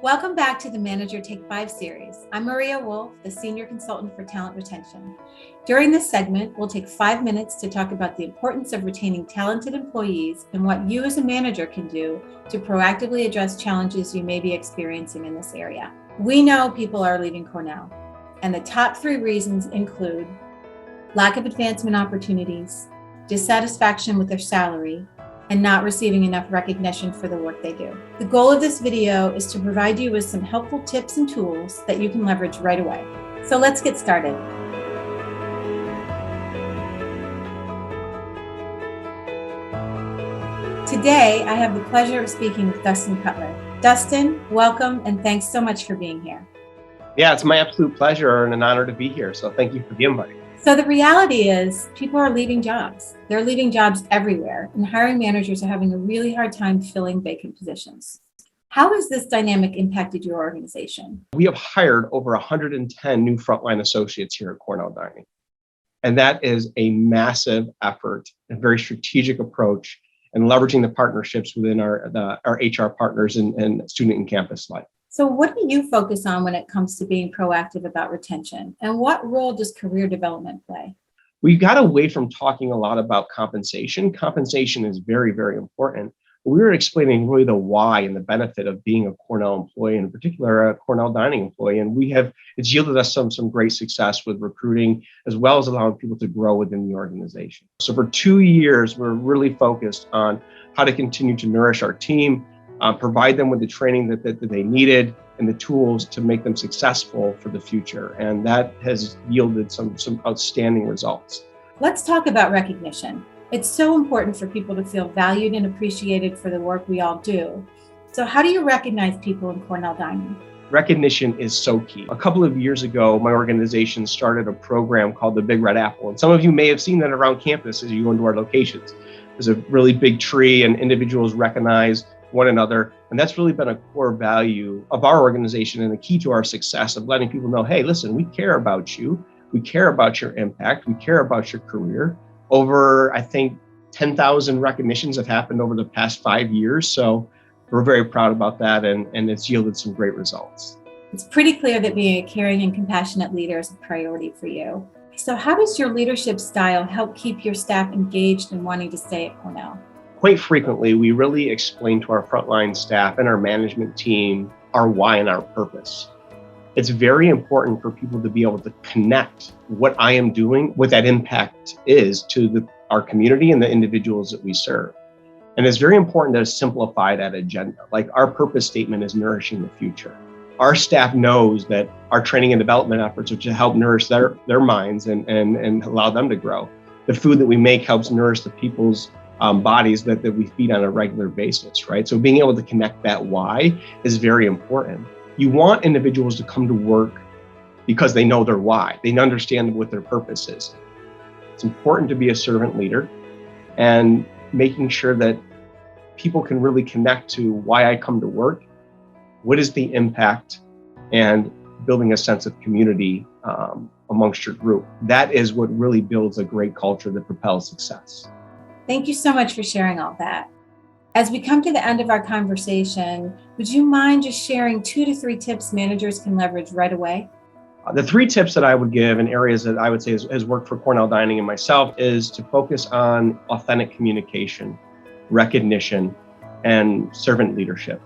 Welcome back to the Manager Take 5 series. I'm Maria Wolff, the Senior Consultant for Talent Retention. During this segment, we'll take 5 minutes to talk about the importance of retaining talented employees and what you as a manager can do to proactively address challenges you may be experiencing in this area. We know people are leaving Cornell, and the top 3 reasons include lack of advancement opportunities, dissatisfaction with their salary, and not receiving enough recognition for the work they do. The goal of this video is to provide you with some helpful tips and tools that you can leverage right away. So let's get started. Today, I have the pleasure of speaking with Dustin Cutler. Dustin, welcome, and thanks so much for being here. Yeah, it's my absolute pleasure and an honor to be here. So thank you for the invite. So the reality is people are leaving jobs. They're leaving jobs everywhere, and hiring managers are having a really hard time filling vacant positions. How has this dynamic impacted your organization? We have hired over 110 new frontline associates here at Cornell Dining. And that is a massive effort, a very strategic approach, and leveraging the partnerships within our HR partners and student and campus life. So what do you focus on when it comes to being proactive about retention? And what role does career development play? We got away from talking a lot about compensation. Compensation is very, very important. We were explaining really the why and the benefit of being a Cornell employee, in particular a Cornell Dining employee. And it's yielded us some great success with recruiting, as well as allowing people to grow within the organization. So for 2 years, we're really focused on how to continue to nourish our team, provide them with the training that they needed and the tools to make them successful for the future. And that has yielded some outstanding results. Let's talk about recognition. It's so important for people to feel valued and appreciated for the work we all do. So how do you recognize people in Cornell Dining? Recognition is so key. A couple of years ago, my organization started a program called the Big Red Apple. And some of you may have seen that around campus as you go into our locations. There's a really big tree and individuals recognize one another. And that's really been a core value of our organization and the key to our success of letting people know, hey, listen, we care about you. We care about your impact. We care about your career. Over, I think, 10,000 recognitions have happened over the past 5 years. So we're very proud about that. And it's yielded some great results. It's pretty clear that being a caring and compassionate leader is a priority for you. So how does your leadership style help keep your staff engaged and wanting to stay at Cornell? Quite frequently, we really explain to our frontline staff and our management team our why and our purpose. It's very important for people to be able to connect what I am doing, what that impact is to our community and the individuals that we serve. And it's very important to simplify that agenda. Like our purpose statement is nourishing the future. Our staff knows that our training and development efforts are to help nourish their minds and allow them to grow. The food that we make helps nourish the people's bodies that we feed on a regular basis, right? So being able to connect that why is very important. You want individuals to come to work because they know their why. They understand what their purpose is. It's important to be a servant leader and making sure that people can really connect to why I come to work, what is the impact, and building a sense of community amongst your group. That is what really builds a great culture that propels success. Thank you so much for sharing all that. As we come to the end of our conversation, would you mind just sharing 2 to 3 tips managers can leverage right away? The 3 tips that I would give in areas that I would say has worked for Cornell Dining and myself is to focus on authentic communication, recognition, and servant leadership.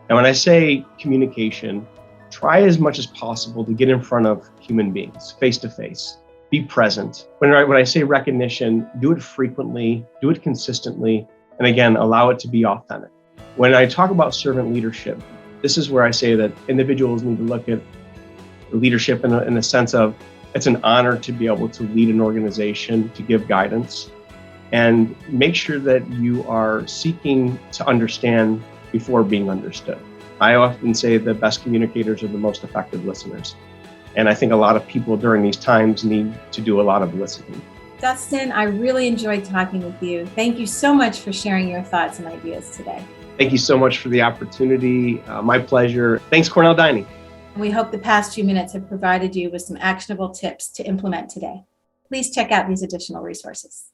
And when I say communication, try as much as possible to get in front of human beings, face to face. Be present. When I say recognition, do it frequently, do it consistently, and again, allow it to be authentic. When I talk about servant leadership, this is where I say that individuals need to look at leadership in the sense of it's an honor to be able to lead an organization, to give guidance, and make sure that you are seeking to understand before being understood. I often say the best communicators are the most effective listeners. And I think a lot of people during these times need to do a lot of listening. Dustin, I really enjoyed talking with you. Thank you so much for sharing your thoughts and ideas today. Thank you so much for the opportunity. My pleasure. Thanks, Cornell Dining. We hope the past few minutes have provided you with some actionable tips to implement today. Please check out these additional resources.